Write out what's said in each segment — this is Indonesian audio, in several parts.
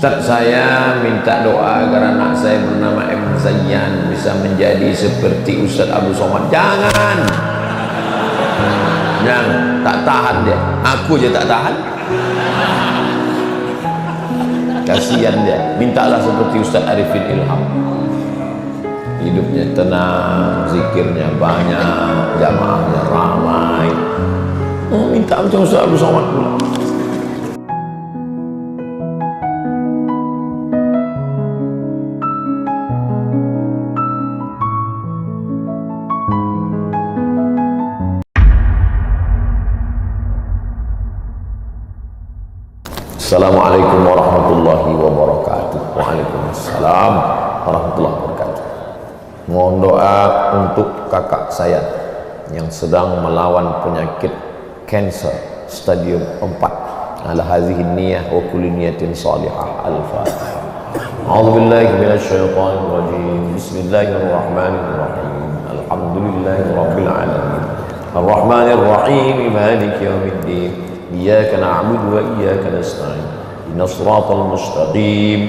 Ustadz, saya minta doa agar anak saya bernama M. Zayyan bisa menjadi seperti Ustadz Abu Somad. Jangan, tak tahan dia. Aku aja tak tahan. Kasihan dia. Mintalah seperti Ustadz Arifin Ilham. Hidupnya tenang, zikirnya banyak, jamaahnya ramai. Minta macam Ustadz Abu Somad pula. Assalamualaikum warahmatullahi wabarakatuh. Waalaikumsalam warahmatullahi wabarakatuh. Mohon doa untuk kakak saya yang sedang melawan penyakit kanser stadium 4. Ala hadhihi niyyah wa kulli niyatin salihah. Al-Fatihah. A'udzu billahi minasyaitonir rajim. Bismillahirrahmanirrahim. Alhamdulillahirabbil alamin. Arrahmanir rahim. Maliki yaumiddin. إياك نعبد وإياك نستعين إن الصراط المستقيم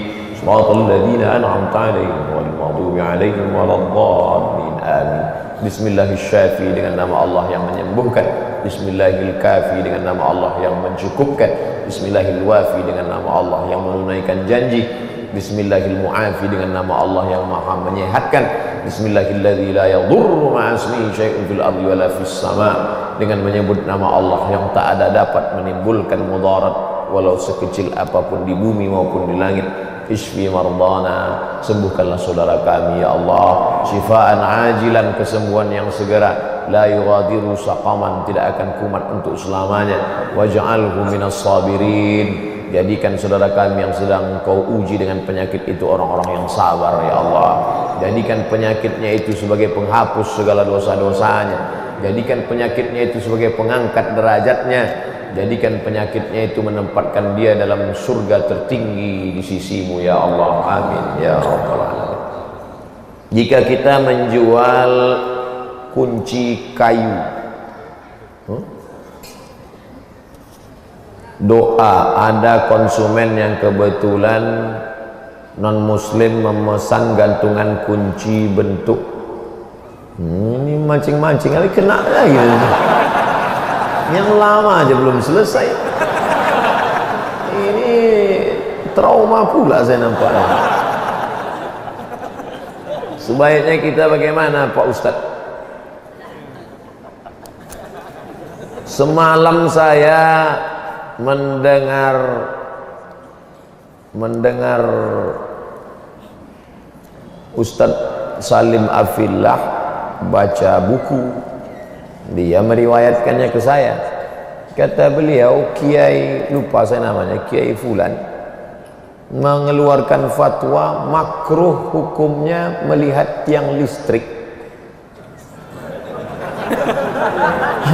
صراط الذين أنعمت عليهم غير المغضوب عليهم ولا الضالين آمين. Bismillahil Syafi, dengan nama Allah yang menyembuhkan. Bismillahil Kafi, dengan nama Allah yang mencukupkan. Bismillahil Wafi, dengan nama Allah yang menunaikan janji. Bismillahil Mu'afi, dengan nama Allah yang maha menyehatkan. Bismillahilladzi la yadurru ma'a ismihi syai'un fil ardi wala fis sama', dengan menyebut nama Allah yang tak ada dapat menimbulkan mudarat walau sekecil apapun di bumi maupun di langit. Isfi mardana, sembuhkanlah saudara kami ya Allah, syifaan ajilan, kesembuhan yang segera, la yughadiru saqaman, tidak akan kumat untuk selamanya. Waj'alhu minas sabirin, jadikan saudara kami yang sedang Kau uji dengan penyakit itu orang-orang yang sabar ya Allah. Jadikan penyakitnya itu sebagai penghapus segala dosa-dosanya. Jadikan penyakitnya itu sebagai pengangkat derajatnya. Jadikan penyakitnya itu menempatkan dia dalam surga tertinggi di sisimu ya Allah. Amin ya rabbal alamin. Jika kita menjual kunci kayu, doa, ada konsumen yang kebetulan non muslim memesan gantungan kunci bentuk, ini mancing-mancing kali kena lagi. Yang lama aja belum selesai. Ini trauma pula saya nampak. Sebaiknya kita bagaimana Pak Ustadz? Semalam saya mendengar Ustadz Salim Afillah baca buku. Dia meriwayatkannya ke saya. Kata beliau, Kiai, lupa saya namanya, Kiai Fulan, mengeluarkan fatwa makruh hukumnya melihat tiang listrik.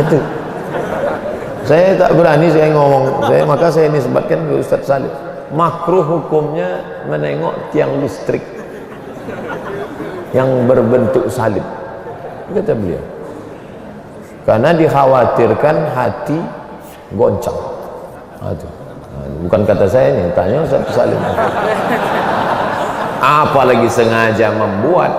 Itu saya tak berani saya ngomong, maka saya nisbatkan ke Ustadz Salim, makruh hukumnya menengok tiang listrik yang berbentuk salib, kata beliau, karena dikhawatirkan hati goncang. Bukan kata saya ini, tanya Ustaz Salim. Apalagi sengaja membuat,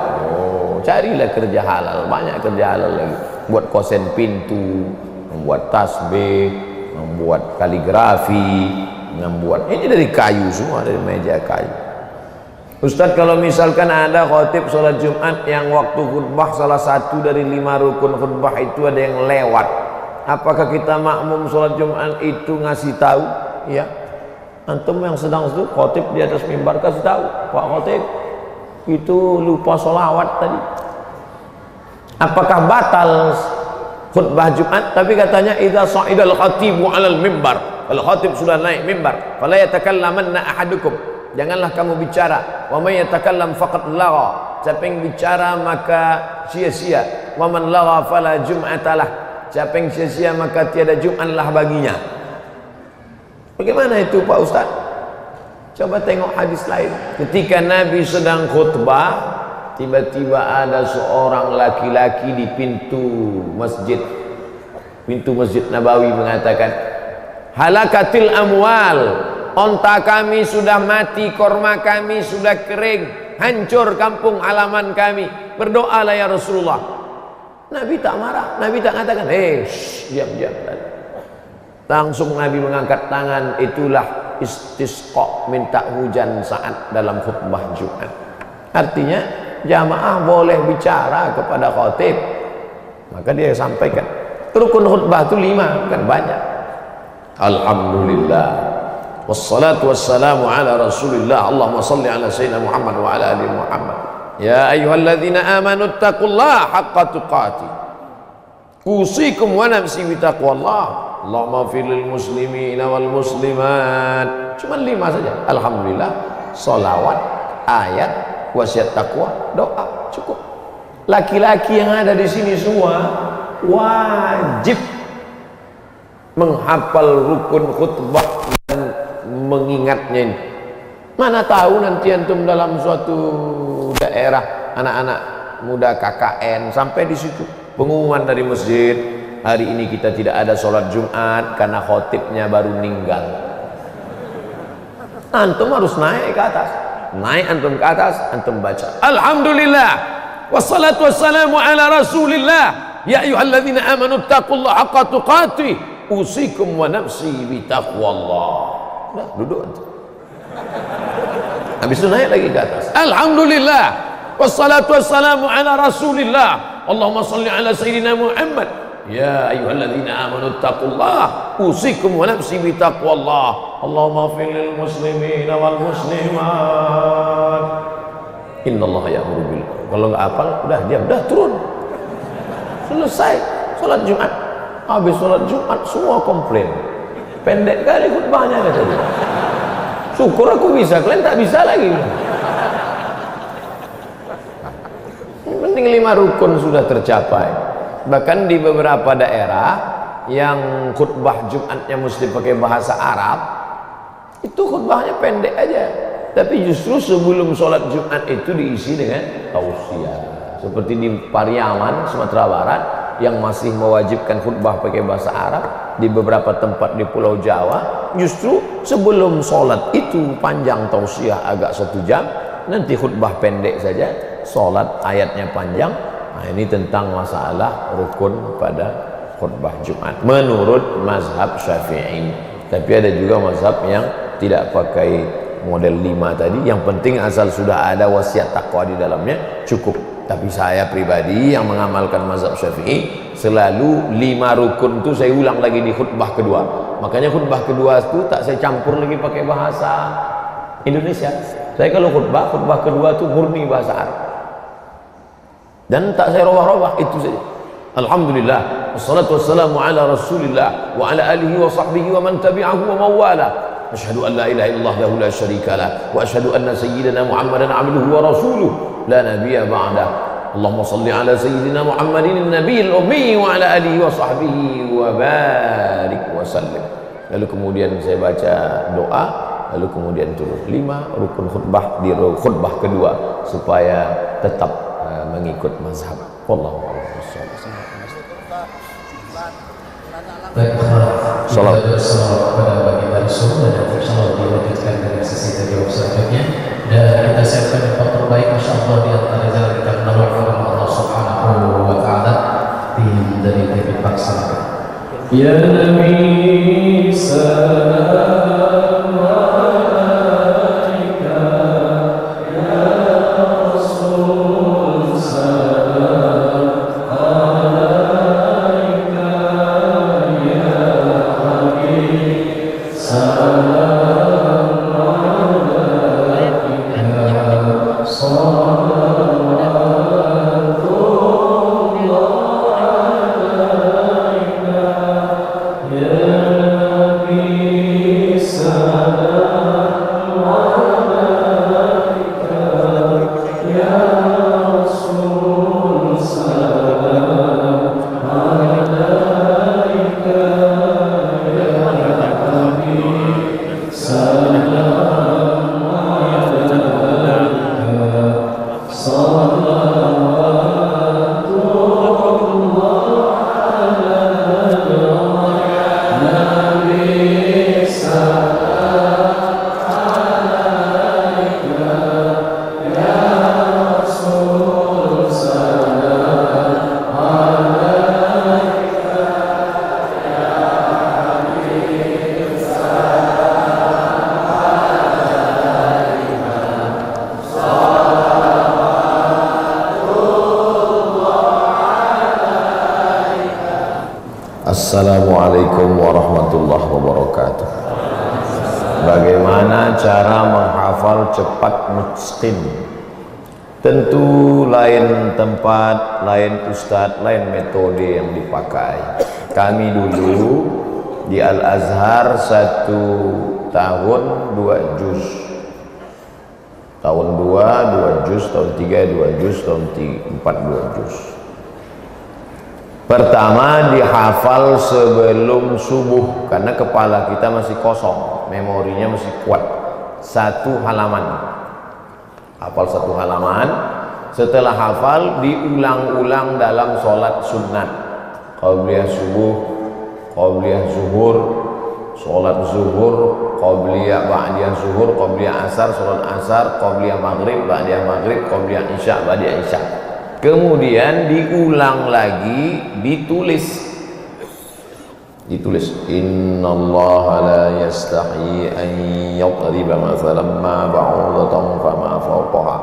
carilah kerja halal, banyak kerja halal lagi. Buat kosen pintu, membuat tasbih, membuat kaligrafi, membuat, ini dari kayu semua, dari meja kayu. Ustadz, kalau misalkan ada khotib sholat Jumat yang waktu khutbah salah satu dari 5 rukun khutbah itu ada yang lewat, apakah kita makmum sholat Jumat itu ngasih tahu? Ya, antum yang sedang itu khotib di atas mimbar kasih tahu, Pak khotib itu lupa sholawat tadi. Apakah batal khutbah Jumat? Tapi katanya idza sa'idal khatibu 'alal mimbar, kalau khotib sudah naik mimbar, fala yatakallamanna ahadukum, janganlah kamu bicara. Wa may yatakallam faqad lagha, siapa yang bicara maka sia-sia. Wa man lagha fala jum'atalah, siapa yang sia-sia maka tiada Jumatlah baginya. Bagaimana itu Pak Ustaz? Coba tengok hadis lain. Ketika Nabi sedang khutbah, tiba-tiba ada seorang laki-laki di pintu masjid Nabawi mengatakan, halakatil amwal, onta kami sudah mati, korma kami sudah kering, hancur kampung halaman kami. Berdoalah ya Rasulullah. Nabi tak marah, Nabi tak katakan, diam-diam. Langsung Nabi mengangkat tangan. Itulah istisqa, minta hujan saat dalam khutbah Jumat. Artinya jamaah boleh bicara kepada khatib. Maka dia sampaikan. Rukun khutbah itu 5, kan banyak. Alhamdulillah, wassalatu wassalamu ala rasulillah. Allahumma salli ala sayyidina Muhammad wa ala ali Muhammad. Ya ayyuhalladzina amanu taqullaha haqqa tuqatih. Usikum wa nafsi bi taqwallah. Allahumma firlil muslimina wal muslimat. Cuma 5 saja. Alhamdulillah, salawat, ayat, wasiat takwa, doa, cukup. Laki-laki yang ada di sini semua wajib menghafal rukun khutbah dan mengingatnya ini. Mana tahu nanti antum dalam suatu daerah anak-anak muda KKN sampai di situ pengumuman dari masjid, hari ini kita tidak ada sholat Jumat karena khotibnya baru meninggal. Antum harus naik ke atas, naik antum ke atas, antum baca Alhamdulillah wassalatu wassalamu ala rasulillah ya ayyuhalladzina amanu taqullaha haqqa tuqatih usikum wa nafsi bi taqwallah. Nah, duduk antum. Habis itu naik lagi ke atas. Alhamdulillah wassalatu wassalamu ala rasulillah. Allahumma salli ala sayyidina Muhammad. Ya ayyuhalladzina amanu taqullaha usikum wa nafsi bi taqwallah. Allahumma fil lil muslimina wal muslimat. Innallaha ya'muru bil. Kalau enggak hafal udah diam, udah turun. Selesai salat Jumat. Habis salat Jumat semua komplain. Pendek kali khutbahnya kata dia. Syukur aku bisa, kalian tak bisa lagi. Penting 5 rukun sudah tercapai. Bahkan di beberapa daerah yang khutbah Jumatnya mesti pakai bahasa Arab, itu khutbahnya pendek aja. Tapi justru sebelum sholat Jumat itu diisi dengan tausiah. Seperti di Pariaman, Sumatera Barat, yang masih mewajibkan khutbah pakai bahasa Arab. Di beberapa tempat di Pulau Jawa, justru sebelum sholat itu panjang tausiah agak 1 jam, nanti khutbah pendek saja, sholat ayatnya panjang. Nah, ini tentang masalah rukun pada khutbah Jumat menurut mazhab Syafi'i. Tapi ada juga mazhab yang tidak pakai model 5 tadi. Yang penting asal sudah ada wasiat takwa di dalamnya cukup. Tapi saya pribadi yang mengamalkan mazhab Syafi'i, selalu 5 rukun itu saya ulang lagi di khutbah kedua. Makanya khutbah kedua itu tak saya campur lagi pakai bahasa Indonesia. Saya kalau khutbah kedua itu murni bahasa Arab. Dan tak saya robah-robah, itu saja. Alhamdulillah, wassalatu wassalamu ala rasulillah wa ala alihi wa sahbihi wa man tabi'ahu wa mawala. Asyhadu an la ilaha illallah wahdahu la syarika lah wa asyhadu anna sayyidana Muhammadan abduhu wa rasuluh la nabiyya ba'dah. Allahumma salli ala sayyidina Muhammadin nabiyil ummi wa ala alihi wa sahbihi wa barik wa sallim. Lalu kemudian saya baca doa, lalu kemudian turun 5 rukun khutbah di khutbah kedua supaya tetap mengikut mazhab. Wallahu a'lam. Salam kepada baginda Rasul dan insyaallah dilanjutkan dengan sesi tadi selanjutnya. Dan kita siapkan yang terbaik insyaallah di antara jalan kita menaruh Allah Subhanahu wa taala dari TV Paksa. Ya Nabi salam alaika ya Rasul salam alaika ya Habib salam alaika salawatullah alaika ya Assalamualaikum warahmatullahi wabarakatuh. Bagaimana cara menghafal cepat mutqin? Tentu lain tempat, lain ustadz, lain metode yang dipakai. Kami dulu di Al-Azhar 1 tahun 2 juz. Tahun 2 juz, tahun 3 2 juz, tahun 4 2 juz. Pertama dihafal sebelum subuh karena kepala kita masih kosong, memorinya masih kuat. 1 halaman, hafal 1 halaman. Setelah hafal diulang-ulang dalam sholat sunat, qabliyah subuh, qabliyah zuhur, sholat zuhur, qabliyah ba'diyah zuhur, qabliyah asar, sholat asar, qabliyah maghrib, ba'diyah maghrib, qabliyah isya, ba'diyah isya. Kemudian diulang lagi, ditulis. Innallaha la yastahi an yadriba mathalan ma ba'udatan fama fawqaha.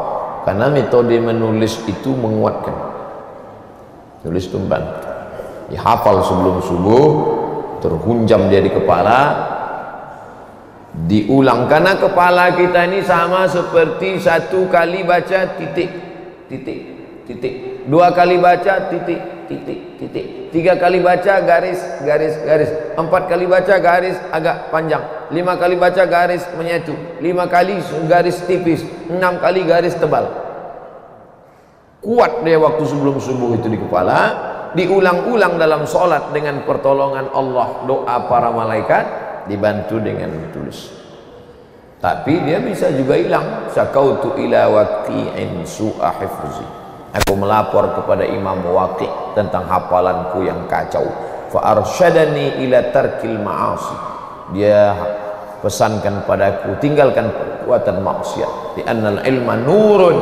Karena metode menulis itu menguatkan. Tulis tumban. Dihafal sebelum subuh, terhunjam dia di kepala, diulang. Karena kepala kita ini sama seperti 1 kali baca titik, 2 kali baca titik, 3 kali baca garis, 4 kali baca garis agak panjang, 5 kali baca garis menyatu, 5 kali garis tipis, 6 kali garis tebal. Kuat dia waktu sebelum subuh itu di kepala. Diulang-ulang dalam sholat dengan pertolongan Allah, doa para malaikat, dibantu dengan ditulis. Tapi dia bisa juga hilang. Syakautu ila waqi'in su'a hifzi. Aku melapor kepada Imam Waqi' tentang hafalanku yang kacau. Fa arsyadani ila tarkil ma'asi. Dia pesankan padaku tinggalkan perbuatan maksiat. Di annal ilma nurun,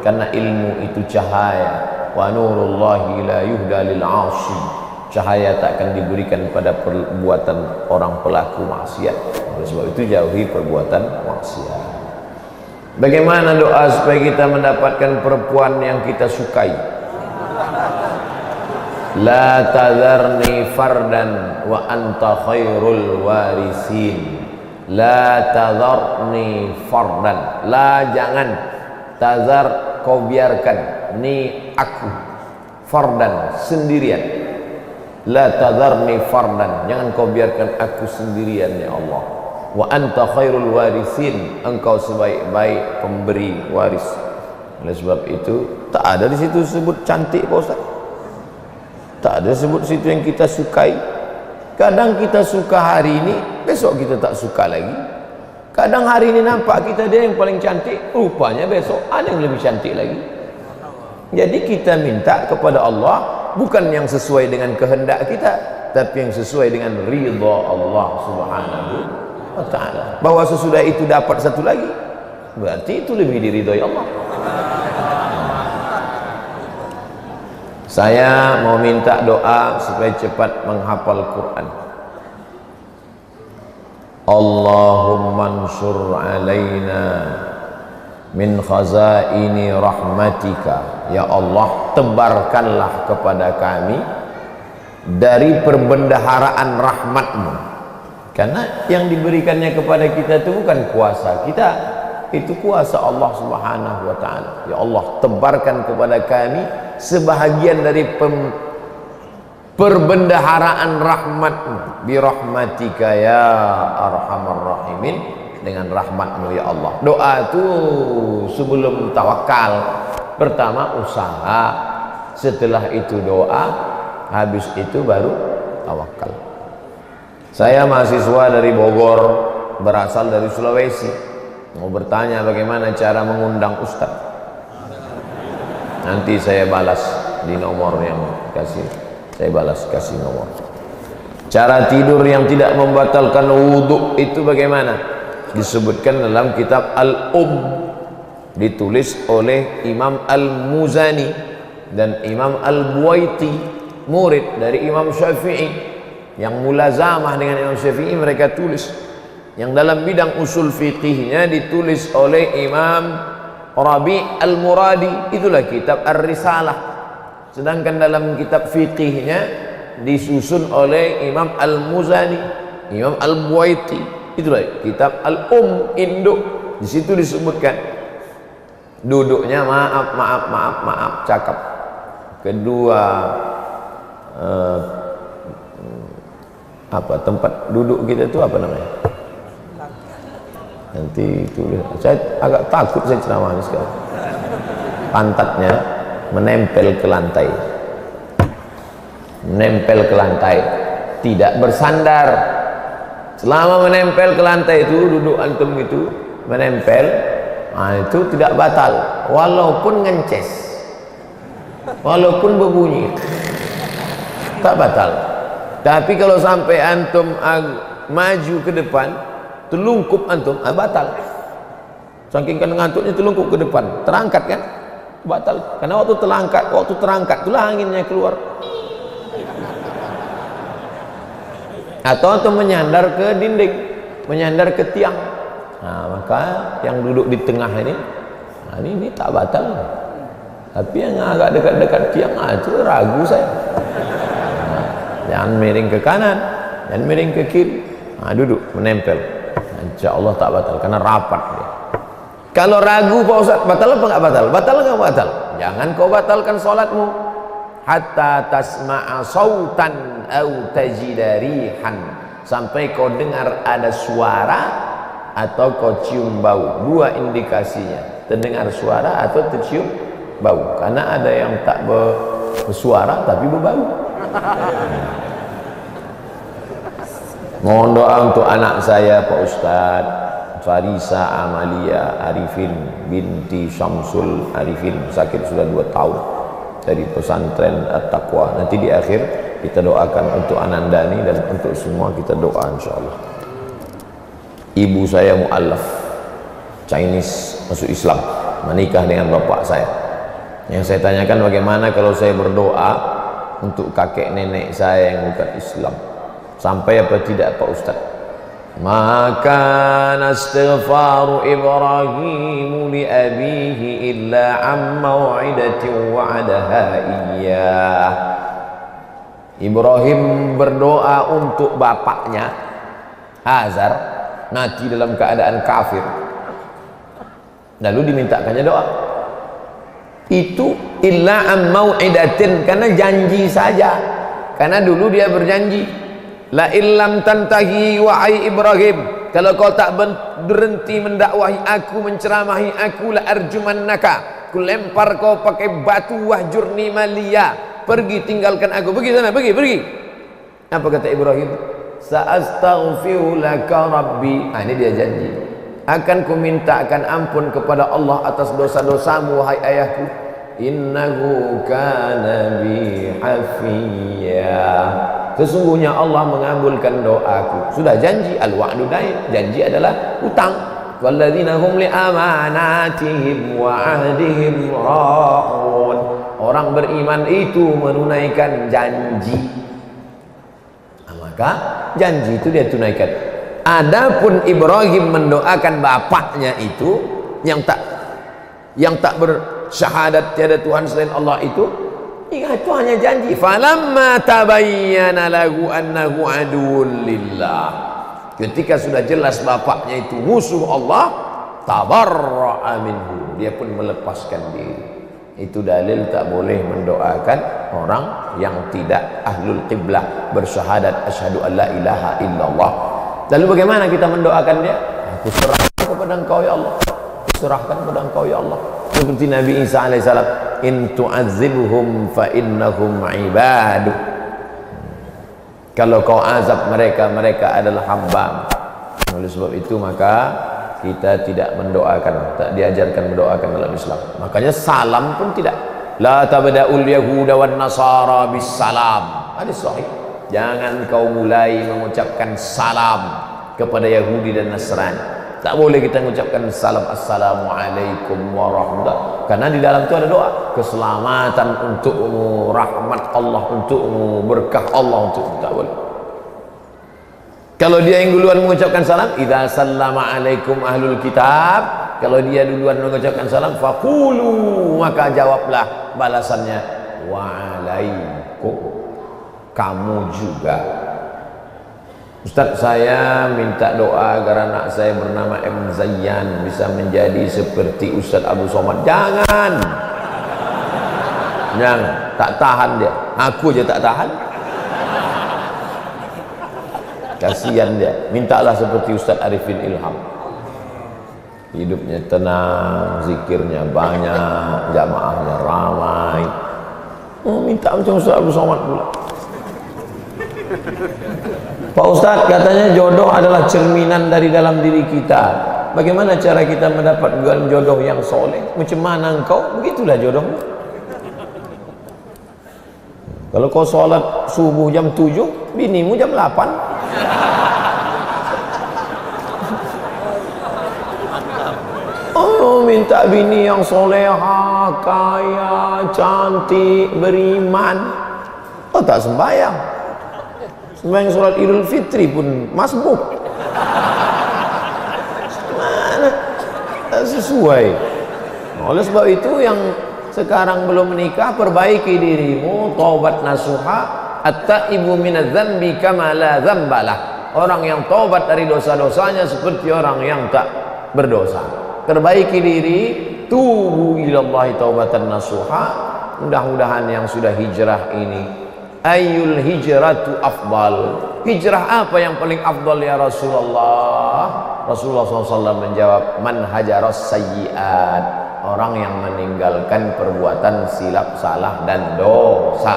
karena ilmu itu cahaya. Wa nurullahi la yuhda lil 'asi. Cahaya tak akan diberikan pada perbuatan orang pelaku maksiat. Oleh sebab itu jauhi perbuatan maksiat. Bagaimana doa supaya kita mendapatkan perempuan yang kita sukai? La tadharni fardan wa anta khairul warisin. La tadharni fardan. La, jangan. Tazar, kau biarkan. Ni, aku. Fardan, sendirian. La tadharni fardan. Jangan kau biarkan aku sendirian ya Allah. Wa anta khairul warisin, engkau sebaik-baik pemberi waris. Oleh sebab itu tak ada di situ sebut cantik Pak Ustaz, tak ada sebut situ yang kita sukai. Kadang kita suka hari ini, besok kita tak suka lagi. Kadang hari ini nampak kita dia yang paling cantik, rupanya besok ada yang lebih cantik lagi. Jadi kita minta kepada Allah bukan yang sesuai dengan kehendak kita, tapi yang sesuai dengan ridha Allah Subhanahu wa ta'ala. Bahwa sesudah itu dapat satu lagi, berarti itu lebih diridhoi Allah. Saya mau minta doa supaya cepat menghafal Quran. Allahumma ansur alaina min khazaini rahmatika. Ya Allah, tebarkanlah kepada kami dari perbendaharaan rahmatmu. Karena yang diberikannya kepada kita itu bukan kuasa kita, itu kuasa Allah Subhanahu wa ta'ala. Ya Allah, tebarkan kepada kami sebahagian dari perbendaharaan rahmatmu. Birahmatika ya arhamar rahimin, dengan rahmatmu ya Allah. Doa itu sebelum tawakal, pertama usaha, setelah itu doa, habis itu baru tawakal. Saya mahasiswa dari Bogor, berasal dari Sulawesi, mau bertanya bagaimana cara mengundang Ustaz. Nanti saya balas di nomor yang kasih, saya balas kasih nomor. Cara tidur yang tidak membatalkan wudhu itu bagaimana? Disebutkan dalam kitab ditulis oleh Imam Al-Muzani dan Imam Al-Buwaiti, murid dari Imam Syafi'i. Yang mulazamah dengan Imam Syafi'i mereka tulis. Yang dalam bidang usul fiqihnya ditulis oleh Imam Rabi' Al-Muradi, itulah kitab Ar-Risalah. Sedangkan dalam kitab fiqihnya disusun oleh Imam Al-Muzani, Imam Al-Buaiti. Itulah kitab Al-Um, induk. Di situ disebutkan duduknya maaf, cakap. Kedua apa tempat duduk kita itu apa namanya? Nanti tulis. Saya agak takut saya ceramah ini sekarang. Pantatnya menempel ke lantai. Menempel ke lantai, tidak bersandar. Selama menempel ke lantai itu, duduk antum itu menempel, nah itu tidak batal, walaupun ngences, walaupun berbunyi, tak batal. Tapi kalau sampai antum maju ke depan, telungkup antum, batal. Saking kan ngantuknya telungkup ke depan, terangkat kan, batal. Karena waktu terangkat, itulah anginnya keluar. Atau menyandar ke dinding, menyandar ke tiang. Nah, maka yang duduk di tengah ini, nah ini tak batal. Tapi yang agak dekat-dekat tiang, itu ragu saya. Nah, jangan miring ke kanan, jangan miring ke kiri. Nah, duduk menempel. Nah, insya Allah tak batal karena rapat dia. Kalau ragu Pak Ustaz, batal apa enggak batal? Batal enggak batal? Jangan kau batalkan salatmu. Hatta tasma'a sautan au tajida rihan, sampai kau dengar ada suara atau kau cium bau. Dua indikasinya, terdengar suara atau tercium bau. Karena ada yang tak bersuara tapi berbau. Mohon doa untuk anak saya Pak Ustaz Farisa Amalia Arifin binti Syamsul Arifin, sakit sudah 2 tahun dari pesantren At-Taqwa. Nanti di akhir kita doakan untuk Anandani dan untuk semua kita doa insyaallah. Ibu saya mu'allaf Chinese, masuk Islam, menikah dengan bapak saya. Yang saya tanyakan, bagaimana kalau saya berdoa untuk kakek nenek saya yang bukan Islam, sampai apa tidak Pak Ustaz? Maka nastighfaru Ibrahim li abihi illa am mau'idatin wa'adaha iyyah. Ibrahim berdoa untuk bapaknya Azar, mati dalam keadaan kafir, lalu dimintakannya doa. Itu illa am mau'idatin, karena janji saja. Karena dulu dia berjanji, la illam tantahi wahai Ibrahim, kalau kau tak berhenti mendakwahi aku, menceramahi aku, la arjumannaka, ku lempar kau pakai batu, wahjurni maliya, pergi tinggalkan aku, pergi sana, pergi. Apa kata Ibrahim? Sa'astaghfiru laka rabbi. Ini dia janji, akan ku mintakan ampun kepada Allah atas dosa-dosamu wahai ayahku, innahu kana bi hafiya. Sesungguhnya Allah mengabulkan doaku. Sudah janji, al-wa'du dain, janji adalah utang. Walladzina hum li amanatihim wa ahdihim ra'un. Orang beriman itu menunaikan janji. Nah, maka janji itu dia tunaikan. Adapun Ibrahim mendoakan bapaknya itu yang tak bersyahadat tiada Tuhan selain Allah itu hanya janji. Falamma tabayyana lahu annahu aduwwun lillah, ketika sudah jelas bapaknya itu musuh Allah, tabarra'a minhu, dia pun melepaskan diri. Itu dalil tak boleh mendoakan orang yang tidak ahlul qiblah, bersyahadat asyhadu an la ilaha illallah. Lalu bagaimana kita mendoakan dia? Aku serahkan kepada Engkau ya Allah, serahkan kepada Engkau ya Allah. Seperti Nabi Isa alaihissalam, in tu'adzibhum fa innahum ibadu. Kalau kau azab mereka, mereka adalah hamba. Oleh sebab itu maka kita tidak mendoakan, tak diajarkan mendoakan dalam Islam. Makanya salam pun tidak. La tabda'ul yahuda wan nasara bis salam. Hadis sahih. Jangan kau mulai mengucapkan salam kepada Yahudi dan Nasrani. Tak boleh kita mengucapkan salam, assalamualaikum warahmatullahi, karena di dalam itu ada doa keselamatan untukmu, rahmat Allah untukmu, berkah Allah untukmu. Tak boleh. Kalau dia yang duluan mengucapkan salam, idza sallama alaikum ahlul kitab, kalau dia duluan mengucapkan salam, faqulu, maka jawablah balasannya wa alaikum. kamu juga. Ustaz, saya minta doa agar anak saya bernama M. Zayyan bisa menjadi seperti Ustaz Abu Somad. Jangan, tak tahan dia. Aku aja tak tahan. Kasihan dia. Mintalah seperti Ustaz Arifin Ilham. Hidupnya tenang, zikirnya banyak, jamaahnya ramai. Minta macam Ustaz Abu Somad pula. Pak Ustadz, katanya jodoh adalah cerminan dari dalam diri kita. Bagaimana cara kita mendapat jodoh yang soleh? Macam mana engkau? Begitulah jodohmu. Kalau kau sholat subuh jam 7, binimu jam 8. Oh, minta bini yang soleha, kaya, cantik, beriman. Oh, tak sembahyang. Sembahyang sholat Idul Fitri pun masbuk. Mana? Tak sesuai. Oleh sebab itu yang sekarang belum menikah, perbaiki dirimu, taubat nasuha, at-taibu minadz-dzambi kama la dzambalah. Orang yang taubat dari dosa-dosanya seperti orang yang tak berdosa. Perbaiki diri, tubu ilallahi taubatan nasuha. Mudah-mudahan yang sudah hijrah ini, ayyul hijratu afdal, hijrah apa yang paling afdal ya Rasulullah? Rasulullah SAW menjawab, man hajaras sayyiat, orang yang meninggalkan perbuatan silap, salah dan dosa.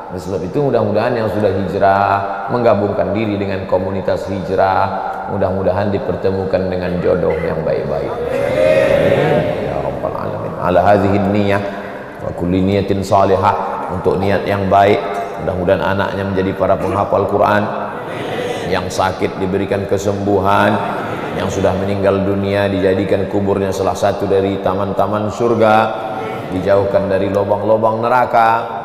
Oleh sebab itu mudah-mudahan yang sudah hijrah menggabungkan diri dengan komunitas hijrah, mudah-mudahan dipertemukan dengan jodoh yang baik-baik. Ya Rabbal Alamin. Ala hadhihi niyah wa kulli niyatin salihah, untuk niat yang baik. Mudah-mudahan anaknya menjadi para penghafal Quran, yang sakit diberikan kesembuhan, yang sudah meninggal dunia dijadikan kuburnya salah satu dari taman-taman surga, dijauhkan dari lubang-lubang neraka.